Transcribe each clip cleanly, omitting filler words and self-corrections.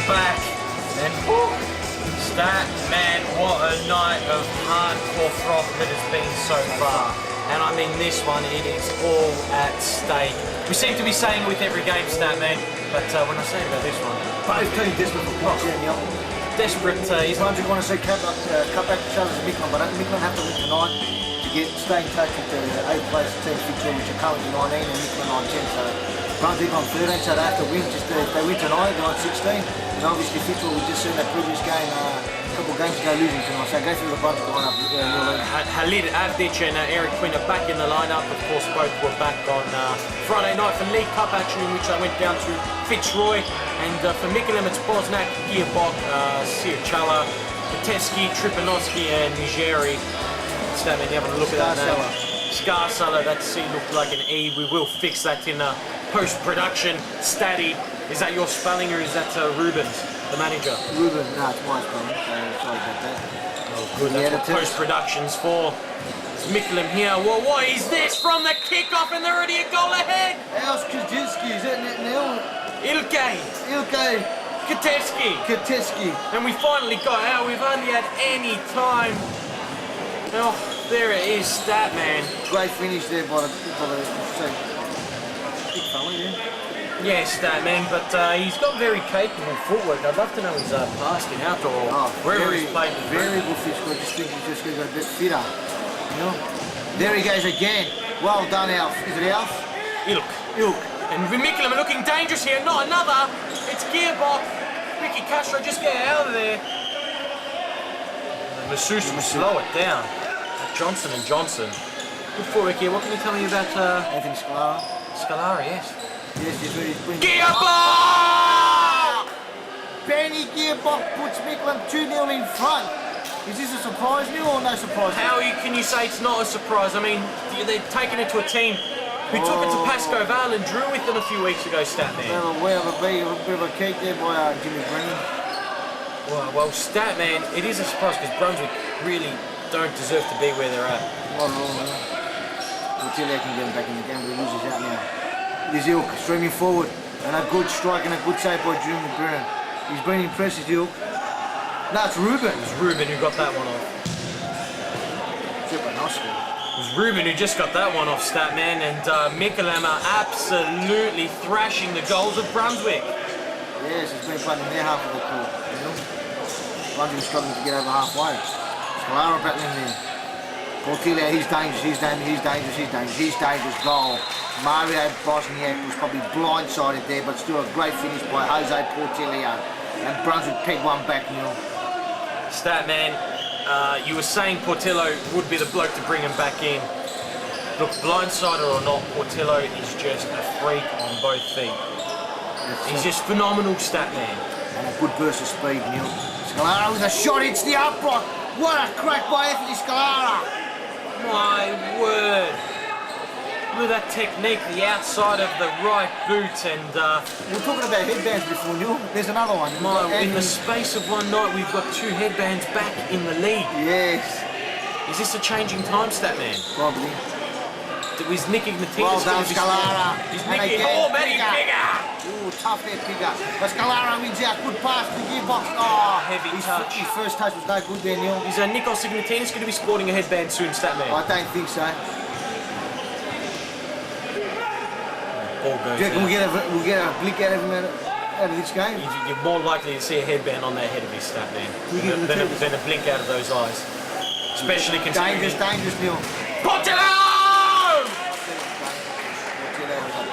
back. And whew, stat, man, what a night of hardcore froth that has been so far. And I mean this one, it is all at stake. We seem to be saying with every game, stat man, but when I say about this one, both teams desperate for points, desperate. Brunswick want to see cut back to Sala and Mickleham, but Mickleham have to win tonight to stay in touch with the 8th place team Futbol, which are currently 19 and Mickleham 19. So Brunswick on 13, so they have to win. Just if they win tonight, they're on 16. And obviously Futbol, we just seen that previous game a couple of games ago losing tonight. So go through the Brunswick lineup. Halid Avdic and Eric Quinn are back in the lineup. Of course, both were back on Friday night for League Cup action, in which I went down to Fitzroy. And for Mickleham, it's Bosnak, Gearboc, Sirchala, Kateski, Tripanovsky, and Nigeri. Stanley, you having a look at that name. Sala, that C looked like an E. We will fix that in post-production. Statty, is that your spelling or is that Ruben's, the manager? Ruben, no, it's my spelling, so sorry about that. Oh, good, that's what post-production's for. It's Mickleham here. Well, what is this from the kick-off and they're already a goal ahead? How's Kaczynski, is that Neil? Ilke. Kateski. And we finally got out. We've only had any time. Oh, there it is, stat man. Great finish there by the big fella, yeah. Yeah, stat man, but he's got very capable footwork. I'd love to know his past in outdoor or wherever he's played. Very good physical. I just think he's just going to go a bit fitter. You know? There he goes again. Well done, Alf. Is it Alf? Ilk. And Mickleham are looking dangerous here. Not another. It's Gearboc. Ricky Castro, just get out of there. Massus will slow it down. Johnson & Johnson. Good forward here. What can you tell me about Anthony Scalara. Scalara, yes. Yes, he's been... Gearboc! Benny Gearboc puts Mickleham 2-0 in front. Is this a surprise, Neil, or no surprise? How can you say it's not a surprise? I mean, they're taking it to a team who took it to Pascoe Vale and drew with them a few weeks ago, Statman. A bit of a cake there by Jimmy Brennan. Well, Statman, it is a surprise because Brunswick really don't deserve to be where they're at. Not at all, man. Portillo can get him back in the game, but he loses out now. There's Ilk streaming forward, and a good strike and a good save by Jimmy Brennan. He's been impressive, Ilk. No, it's Ruben. It was Ruben who got that one off. It was Ruben who just got that one off, Statman, and Mickleham are absolutely thrashing the goals of Brunswick. Yes, it's been playing in their half of the court, you know. Brunswick was struggling to get over halfway. Scalara battling there. Portillo, he's dangerous. Goal. Mario Bosniak was probably blindsided there, but still a great finish by Jose Portillo. And Brunswick pegged one back, Neil. Statman, you were saying Portillo would be the bloke to bring him back in. Look, blindsider or not, Portillo is just a freak on both feet. He's just phenomenal, Statman. And a good burst of speed, Neil. Scalara with a shot, it's the upright. What a crack by Anthony Scalara! My word! With that technique, the outside of the right boot, and we were talking about headbands before, Neil. There's another one. In the space of one night, we've got 2 headbands back in the league. Yes. Is this a changing time, Statman? Probably. He's nicking the team. Well done, Scalara. He's nicking. Oh, Benny Pigger! Ooh, tough there, Pigger. But Scalara wins out. Good pass to Gearboc. Oh, heavy touch. His first touch was no good there, Neil. Is Nikos Ignatidis going to be sporting a headband soon, Statman? I don't think so. Ball goes do you reckon we'll get a blink out of him out of this game? You're more likely to see a headband on that head of his, Statman than a blink out of those eyes. Especially considering... Dangerous, Neil. Portillo!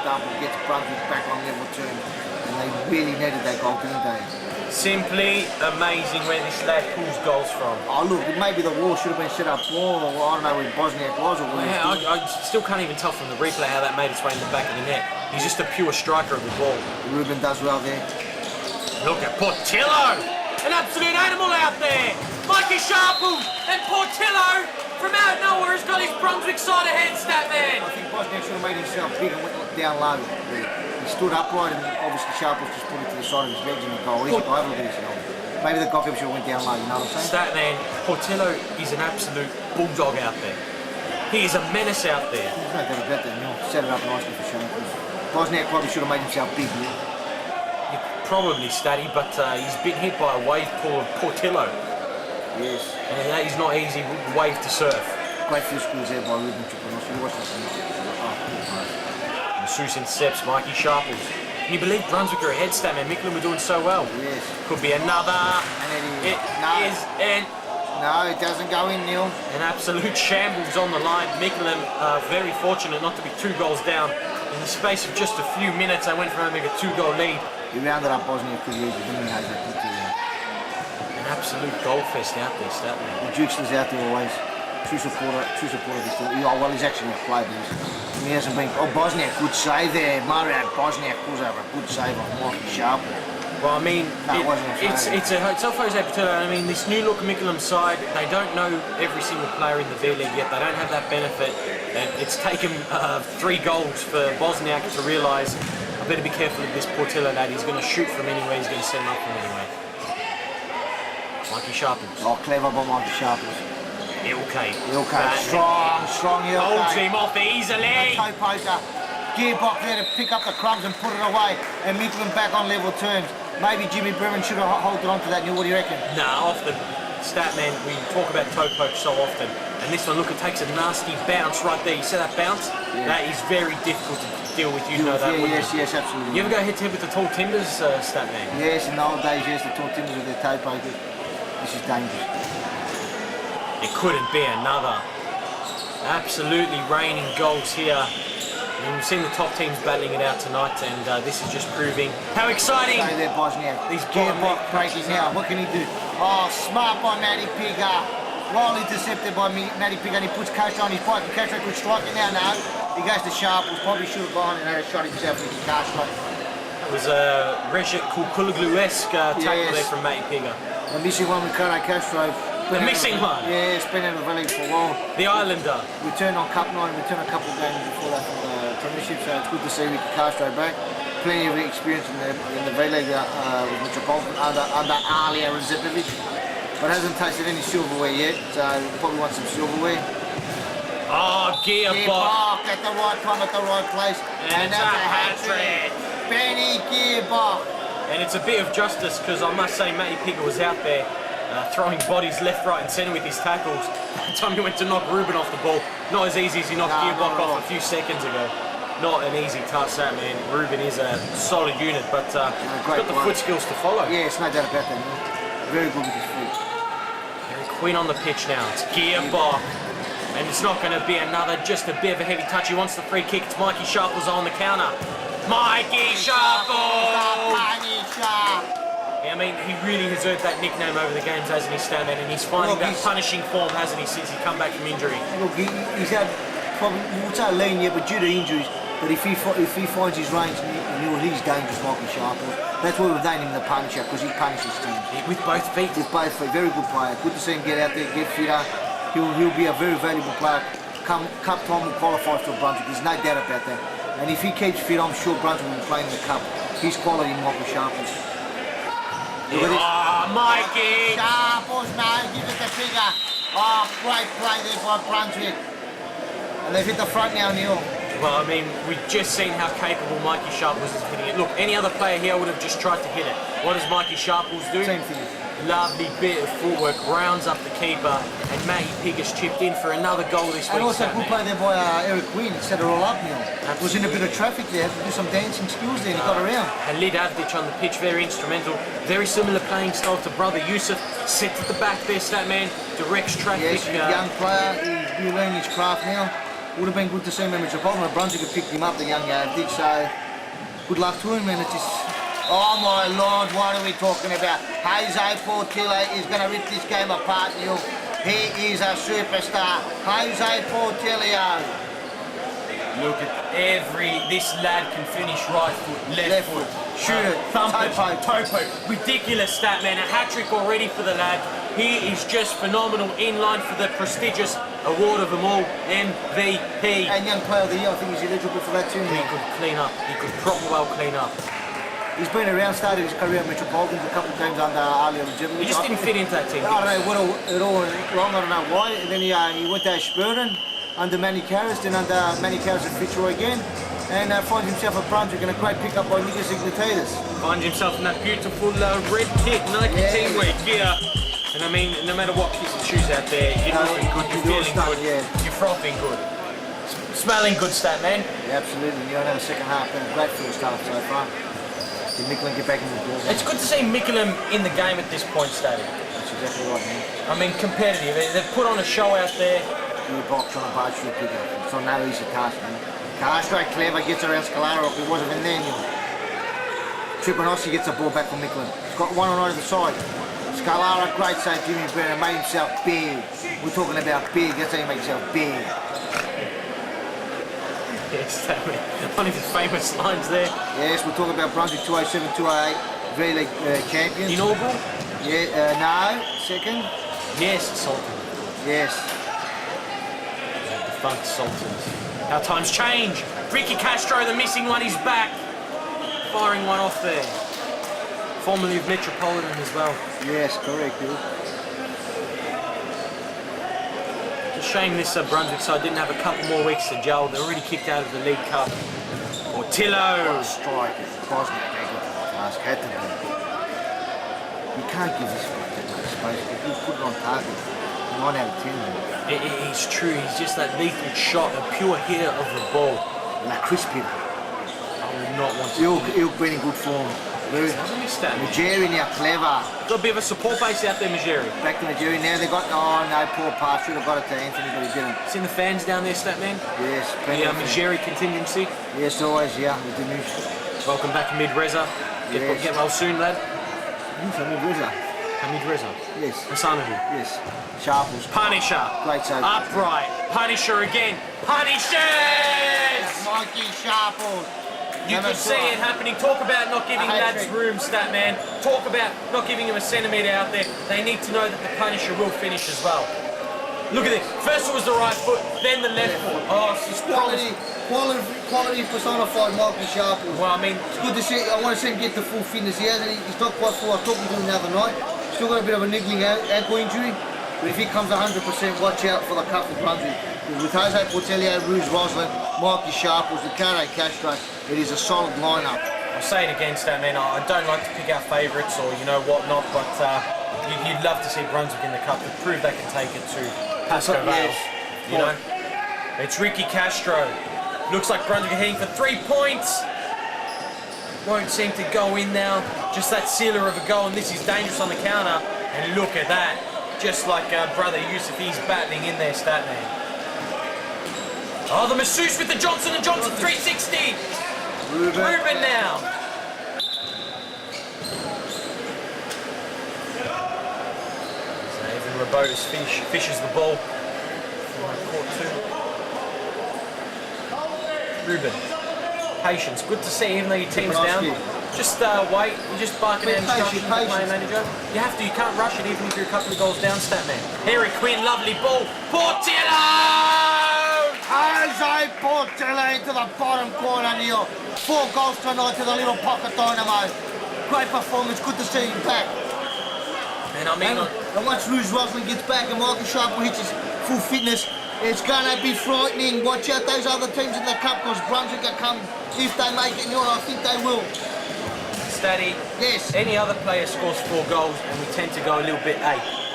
Double gets Brunswick back on level 2, and they really needed that goal, didn't they? Simply amazing where this lad pulls goals from. Oh look, maybe the wall should have been set up more, or I don't know where Bosniak was or where I still can't even tell from the replay how that made its way in the back of the net. He's just a pure striker of the ball. Ruben does well there. Look at Portillo! An absolute animal out there! Mikey Sharples and Portillo from out nowhere has got his Brunswick side ahead, Statman! I think Bosniak should have made himself big and went down low. He stood upright and obviously Sharples just put it to the side of his legs in the goal. He's got over himself. Maybe the goalkeeper should have went down low, you know what I'm saying? Statman, Portillo is an absolute bulldog out there. He is a menace out there. There's no doubt about that, Neil. Set it up nicely for Sharples. Bosniak probably should have made himself big, Neil. probably Statty, but he's been hit by a wave called Portillo. Yes. And that is not easy wave to surf. Great few schools there by Ruben Chupanos. You watch this. Masseuse intercepts Mikey Sharples. Can you believe Brunswick are ahead, Statman? Mickleham were doing so well. Yes. Could be another. And it is. No, it doesn't go in, Neil. An absolute shambles on the line. Mickleham very fortunate not to be 2 goals down. In the space of just a few minutes, they went from having a 2-goal lead. He rounded up Bosnia pretty easy, didn't he? An absolute goal fest out there, Statman. The Dukes is out there always. True supporter of this team. Oh, well, he's actually played this. And he hasn't been. Oh, Bosniak, good save there. Mario Bosniak was over a good save on Mikey Sharples. Well, I mean, no, it's a Jose Portillo. I mean, this new look Mickleham side, they don't know every single player in the V League yet. They don't have that benefit. And it's taken 3 goals for Bosniak to realise, I better be careful of this Portillo lad. He's going to shoot from anywhere. He's going to set him up from anywhere. Mikey Sharples. Oh, clever by Mikey Sharples. Okay. Strong. Holds him off easily. Toe poker. Gearboc there to pick up the crumbs and put it away, and Mickleham back on level terms. Maybe Jimmy Bremen should have held on to that. Neil, what do you reckon? Nah, often, Statman, we talk about toe poke so often, and this one, look, it takes a nasty bounce right there. You see that bounce? Yeah. That is very difficult to deal with. You know that, yes, absolutely. You ever go head-to-head with the tall timbers, Statman? Yes, in the old days, yes, the tall timbers with their toe pokers. This is dangerous. It couldn't be another. Absolutely raining goals here. And we've seen the top teams battling it out tonight, and this is just proving how exciting. Stay there, Bosnia. These Gearboc breaking now. What can he do? Oh, smart by Matty Pigger. Well intercepted by Matty Pigger, and he puts Castro on his bike. And Castro could strike it now. No, he goes to Sharples. Probably should have gone and had a shot himself with Castro. It was a Recep Kulkuluglu-esque tackle there from Matty Pigger. The missing one with Kone Castro. The missing one? Yeah, it's been out of the village for a while. The Islander. Returned on Cup 9, returned a couple of games before that from the Premiership, so it's good to see Ricky Castro back. Plenty of experience in the V-League with Metropolitan under Alia Razipovic, but hasn't tasted any silverware yet, so probably wants some silverware. Oh, Gearboc. At the right time, at the right place. And that's a hat-trick. Benny Gearboc. And it's a bit of justice, because I must say Matty Pigger was out there throwing bodies left, right and centre with his tackles. By the time he went to knock Ruben off the ball, not as easy as he knocked Gearboc off a few seconds ago. Not an easy task, that man. Ruben is a solid unit, but he's got the foot skills to follow. Yeah, it's no doubt about that, man. Very good with his feet. Harry Quinn on the pitch now. It's Gearboc. And it's not going to be another, just a bit of a heavy touch. He wants the free kick. It's Mikey Sharples on the counter. Mikey Sharples! Yeah, I mean, he really has earned that nickname over the games, hasn't he, Stanman? And he's finding that punishing form, hasn't he, since he come back from injury? Look, he's had probably, we would say lean yet, but due to injuries. But if he finds his range, he's dangerous, Mikey Sharples. That's why we've named him the Punisher, because he punishes teams. With both feet? With both feet. Very good player. Good to see him get out there, get fitter. He'll be a very valuable player. Come Cup time will qualify for Brunswick. There's no doubt about that. And if he keeps fit, I'm sure Brunswick will be playing the Cup. He's quality, Mikey Sharples. Oh, Mikey! Sharples, no, give it to Figure. Oh, great play there by Brunswick. And they've hit the front now, Neil. Well, I mean, we've just seen how capable Mikey Sharples is hitting it. Look, any other player here would have just tried to hit it. What does Mikey Sharples do? Same thing. Lovely bit of footwork, rounds up the keeper, and Matty Pigger's chipped in for another goal this week. And also good play there by Eric Quinn, set it all up, Neil. Was in a bit of traffic there, had to do some dancing skills there, and he got around. Halid Avdic on the pitch, very instrumental. Very similar playing style to brother Yusuf. Set at the back there, Statman, directs traffic. Yes, young player, he's learning his craft now. Would have been good to see him in Metropolitan. Brunswick had picked him up, the young Avdic, so good luck to him, and it's just... Oh my Lord, what are we talking about? Jose Portillo is going to rip this game apart, Neil. He is a superstar. Jose Portillo. Look at this lad can finish right foot, left foot. Shoot it, thump it, toe poke. Ridiculous stat, man. A hat-trick already for the lad. He is just phenomenal, in line for the prestigious award of them all, MVP. And young player of the year, I think he's eligible for that too. He could clean up. He could proper well clean up. He's been around, started his career at Metropolitan, a couple of games under Alia Razipovic. He just didn't fit into that team. I don't know what all wrong, I don't know why. And then he went to Spurden under Manny Karras, then under Manny Karras at Fitzroy again. and finds himself at Brunswick, and a great pickup by Nicholas Ignatius. Finds himself in that beautiful red kit, Nike team wear gear. And I mean, no matter what piece of shoes out there, you're looking good, you're feeling good, you're frothing good. Smelling good, stat man. Yeah, absolutely. You don't have a second half, been a great first half so far. Did Mickleham get back in the ball? It's good to see Mickleham in the game at this point, Statty. That's exactly right, man. I mean, competitive. They've put on a show out there. Gearboc trying to barge through quicker. It's not no easy task, man. Castro clever, gets around Sala up. He wasn't in there. Tripanossi gets the ball back from Mickleham. He's got one on either side. Scalara, great save, Jimmy Brenner, made himself big. We're talking about big, that's how you make yourself big. Yes, one of his famous lines there. Yes, we're talking about Brunswick 207, 208, VLP champions. Inaugural? Yeah, no, second. Yes, Sultan. Yes. The defunct Sultans. How times change. Ricky Castro, the missing one, is back. Firing one off there. Formerly of Metropolitan as well. Yes, correct, Bill. It's a shame this Brunswick side didn't have a couple more weeks to gel. They're already kicked out of the League Cup. Portillo. Strike. Bosniak ain't got the task. Had to be. You can't give this guy that much space. If you put it on target, 9 out of 10. It's true. He's just that lethal shot, a pure hitter of the ball. Like crisp hitter. I would not want to. He'll be in good form. Nigeria now clever. Got a bit of a support base out there, Nigeria. Back to Nigeria now. They got no poor pass. Should have got it to Anthony, but he didn't. Seen the fans down there, Statman? Yes. The Nigeria contingency. Yes, always. Yeah, with the news. Welcome back, Hamid Reza. Get well soon, lad. Who's Hamid Reza? Hamid Reza. Yes. Hasanahu. Yes. Sharples. Punisher. Great save. Upright. Punisher again. Punishers! Monkey Sharples. You could see it happening. Talk about not giving lads room, Statman. Talk about not giving him a centimetre out there. They need to know that the Punisher will finish as well. Look at this. First it was the right foot, then the left foot. Oh, it's just quality personified Michael Sharples. Well, I mean, it's good to see. I want to see him get the full fitness. He's not quite full. I was talking to him the other night. Still got a bit of a niggling ankle injury. But if he comes 100%, watch out for the cup for Brunswick. With Jose Portillo, Rouge Roslin, Mikey Sharples, Ricardo Castro, it is a solid lineup. I'll say it again, Statman. I don't like to pick out favourites or you know what not, but you'd love to see Brunswick in the cup to prove they can take it to Pasco Vale. You know, it's Ricky Castro. Looks like Brunswick are heading for 3 points. Won't seem to go in now. Just that sealer of a goal, and this is dangerous on the counter. And look at that. Just like brother Yusuf, he's battling in there, Statman. Oh, the masseuse with the Johnson & Johnson 360. Ruben now. So even Robotus fishes the ball. Court two. Ruben. Patience. Good to see, even though your team's down. Just wait. You're just barking out instructions to the player manager. You have to. You can't rush it even if you're a couple of goals down, Statman. Harry Quinn, lovely ball. Portillo! Jose Portillo into the bottom corner here. 4 goals tonight to the little pocket dynamo. Great performance. Good to see him back. And I mean, and once Rouge Roslin gets back and Michael Sharples hits his full fitness, it's going to be frightening. Watch out those other teams in the cup because Brunswick will come if they make it. And I think they will. Statty, yes. Any other player scores 4 goals and we tend to go a little bit,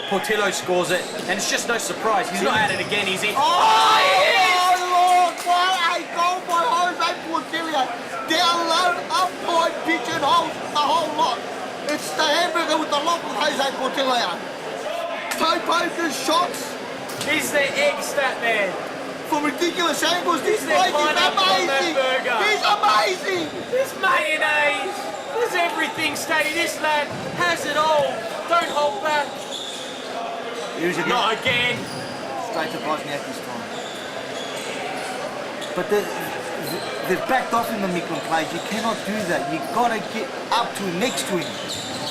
Portillo scores it, and it's just no surprise. He's not at it again, is he? Oh, Lord, what a goal by Jose Portillo. Down low, up high, pigeonholes, the whole lot. It's the hamburger with the lock with Jose Portillo. Toe pokers, shots. He's the egg, Statman. From ridiculous angles, this place is amazing. He's amazing. There's mayonnaise. There's everything, Statty. This lad has it all. Don't hold back. Not again. Straight to Bosniak this time. But they've backed off in the Mickleham plays. You cannot do that. You've got to get up to next to him.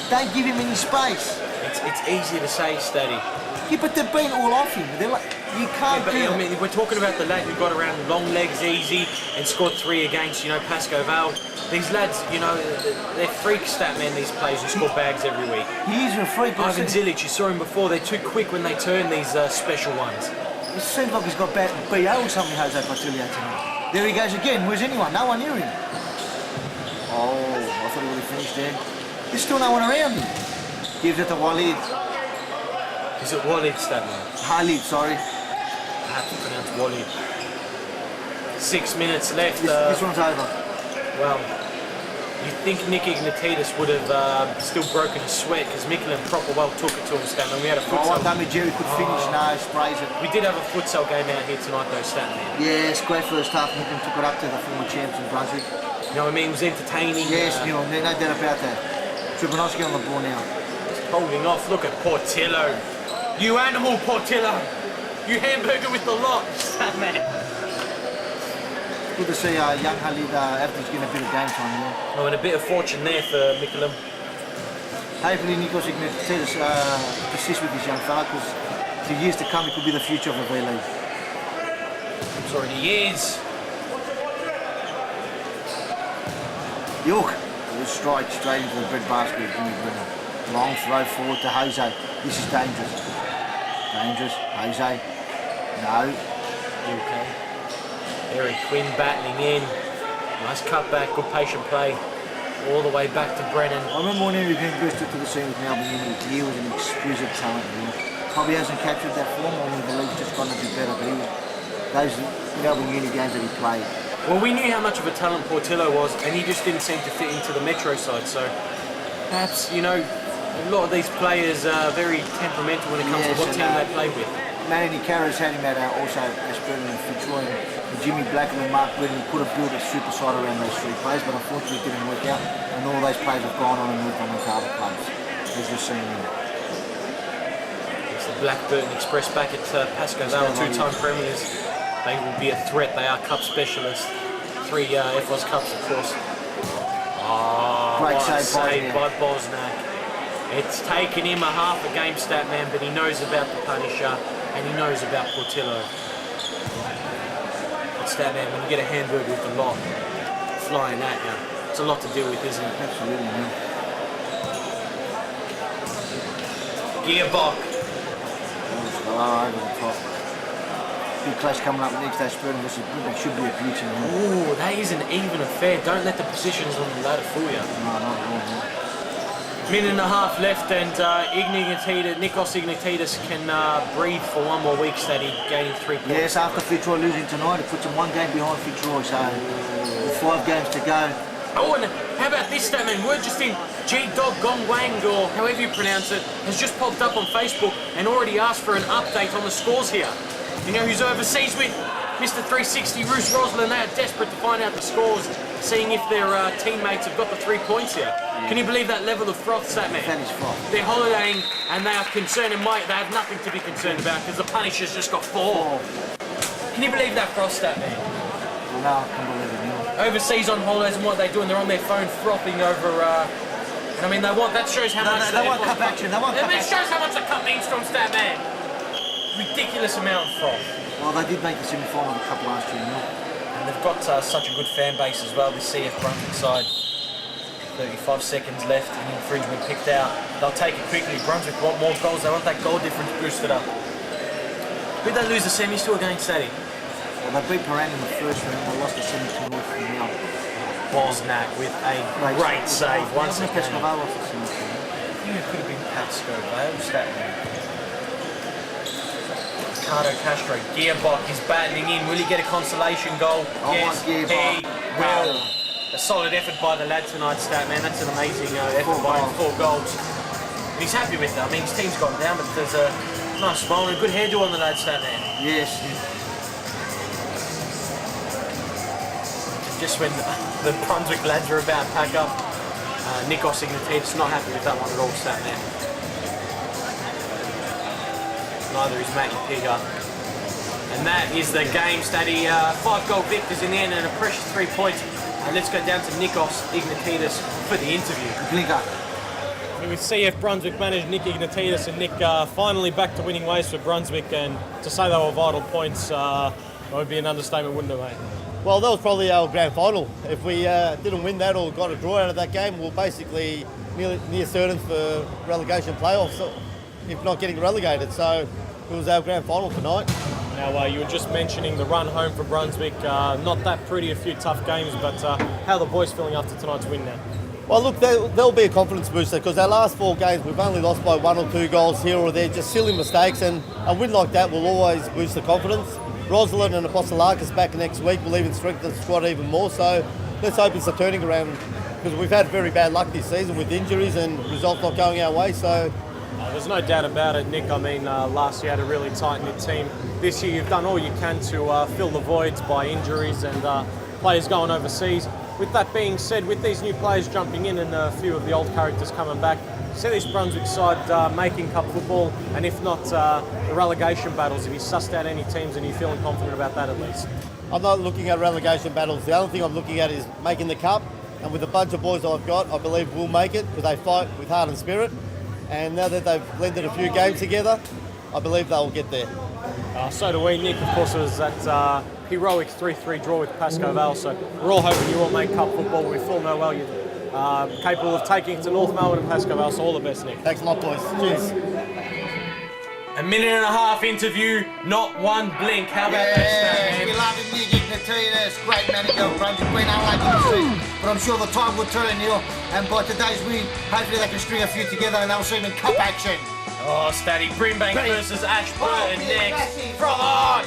Don't give him any space. It's easy to say, Statty. Yeah, but they've been all off him. They're like, you can't do that. I mean, we're talking about the lad who got around long legs easy and scored 3 against, Pasco Vale. These lads, they're freaks, Statman, these players who score bags every week. He is a freak. Ivan Zilic, you saw him before. They're too quick when they turn these special ones. It seems like he's got bad BO or something, Jose Portillo, tonight. There he goes again. Where's anyone? No one near him. Oh, I thought he would have finished there. There's still no one around him. Gives it to Walid. Is it Walid, Stanley? Khalid, sorry. I have to pronounce Walid. 6 minutes left. This one's over. Well, you'd think Nick Ignatidis would have still broken a sweat because Mickleham proper well took it to him, Stanley. We had a futsal. I thought Jerry could finish. No, sprays it. We did have a futsal game out here tonight though, Stanley. Yes, great first half. Mickleham took it up to the former champs in Brunswick. You know what I mean? It was entertaining. Yes, no doubt about that. Tripanovsky on the ball now. Holding off. Look at Portillo. You animal, Portillo. You hamburger with the lot. That man. Good to see young Khalid after he's getting a bit of game time now. Oh, and a bit of fortune there for Mickleham. Hopefully Nikos Ignatidis persists with this young fella because for years to come he could be the future of the VLP. It's already is. York, good strike straight into the bread basket of Jimmy Brenner. Long throw forward to Jose. This is dangerous. Dangerous. Jose. No. Okay. Eric Quinn battling in. Nice cutback, good patient play. All the way back to Brennan. I remember when Eric Quinn burst into the scene with Melbourne Uni. He was an exquisite talent. Probably hasn't captured that form, or the league's just gone a bit better, but those Melbourne Uni games that he played. Well, we knew how much of a talent Portillo was, and he just didn't seem to fit into the Metro side, so perhaps, you know, a lot of these players are very temperamental when it comes to what team they play with. Manny Carras had him at also Ashburton and Fitzroy, and Jimmy Blackman and Mark Brennan. He could have built a super side around those three players, but unfortunately it didn't work out, and all those players have gone on and moved on to other clubs, as you're seeing here. It's the Blackburn Express back at Pasco. They are two-time premiers. They will be a threat. They are cup specialists. 3 FOS Cups, of course. Oh, great save by Bosnack. It's taken him a half a game, stat man, but he knows about the Punisher and he knows about Portillo. But stat man, when you get a hamburger with the lot flying at you, it's a lot to deal with, isn't it? Absolutely, man. Gearboc. Over the top. Big clash coming up next. Ashburton versus Brunswick should be a beauty. Ooh, that is an even affair. Don't let the positions on the ladder fool you. No, not at all. Minute and a half left, and Nikos Ignatidis can breathe for one more week. Steady, gaining 3 points. Yes, after Fitzroy losing tonight, it puts him 1 game behind Fitzroy. So with 5 games to go. Oh, and how about this statement? We're just in G-Dog Gong Wang, or however you pronounce it, has just popped up on Facebook and already asked for an update on the scores here. You know who's overseas with? Mr. 360 Roos Roslin. They are desperate to find out the scores, seeing if their teammates have got the 3 points here. Yeah. Can you believe that level of froth, Statman? That is froth. They're holidaying and they are concerned, and they have nothing to be concerned about because the Punisher's just got 4. Can you believe that froth, Statman? Well, no, I can't believe it. No. Overseas on holidays, and what they're doing, they're on their phone frothing over. And I mean, that shows how much. They want cup action. They want cup action. It shows how much the cup means to them, Statman. Ridiculous amount of froth. Well, they did make the semi-final of the cup last year, no? And they've got such a good fan base as well, this CF Brunswick side. 35 seconds left, and infringement picked out. They'll take it quickly. Brunswick want more goals. They want that goal difference boosted up. Who'd they lose the semis to against, Sadie? Well, they beat Paran in the first round. They lost the semi to North from now. Bosnack with a great save once again. I think it could have been Pasco Vale, Statman. Ricardo Castro, Gearboc is battling in. Will he get a consolation goal? Yes, he will. A solid effort by the lad tonight, Statman. That's an amazing effort by him, 4 goals. And he's happy with that. I mean, his team's gone down, but there's a nice smile and a good hairdo on the lad, Statman. Yes. Just when the Brunswick lads are about to pack up, Nikos Ignatidis not happy with that one at all, Statman. Neither is Matty Pigger. And that is the game, Statty. 5-goal victors in the end and a precious 3 points. Let's go down to Nikos Ignatidis for the interview. With CF Brunswick manager Nick Ignatidis, and Nick finally back to winning ways for Brunswick, and to say they were vital points would be an understatement, wouldn't it, mate? Well, that was probably our grand final. If we didn't win that or got a draw out of that game, we're basically near certain for relegation playoffs, if not getting relegated. So it was our grand final tonight. Now, you were just mentioning the run home for Brunswick. Not that pretty, a few tough games, but how are the boys feeling after tonight's win now? Well, look, there'll be a confidence booster because our last 4 games we've only lost by 1 or 2 goals here or there, just silly mistakes, and a win like that will always boost the confidence. Rosalind and Futsalroos back next week will even strengthen the squad even more, so let's hope it's a turning around because we've had very bad luck this season with injuries and results not going our way. So there's no doubt about it, Nick. I mean, last year you had a really tight-knit team. This year you've done all you can to fill the voids by injuries and players going overseas. With that being said, with these new players jumping in and a few of the old characters coming back, see this Brunswick side making cup football, and if not, the relegation battles. Have you sussed out any teams and are you feeling confident about that at least? I'm not looking at relegation battles. The only thing I'm looking at is making the cup, and with the bunch of boys I've got, I believe we'll make it because they fight with heart and spirit. And now that they've blended a few games together, I believe they'll get there. So do we, Nick. Of course, it was that heroic 3-3 draw with Pascoe Vale, so we're all hoping you all make cup football. We full know well you're capable of taking it to North Melbourne and Pascoe Vale, so all the best, Nick. Thanks a lot, boys. Cheers. A minute and a half interview, not one blink. How about that stat, man? We love him, Nick. I tell you this, great manager of Brunswick. Been unlucky this season, but I'm sure the time will turn, Neil. And by today's win, hopefully they can string a few together and they'll see them in cup action. Oh, Statty, Greenbank versus Ashburton next. From on!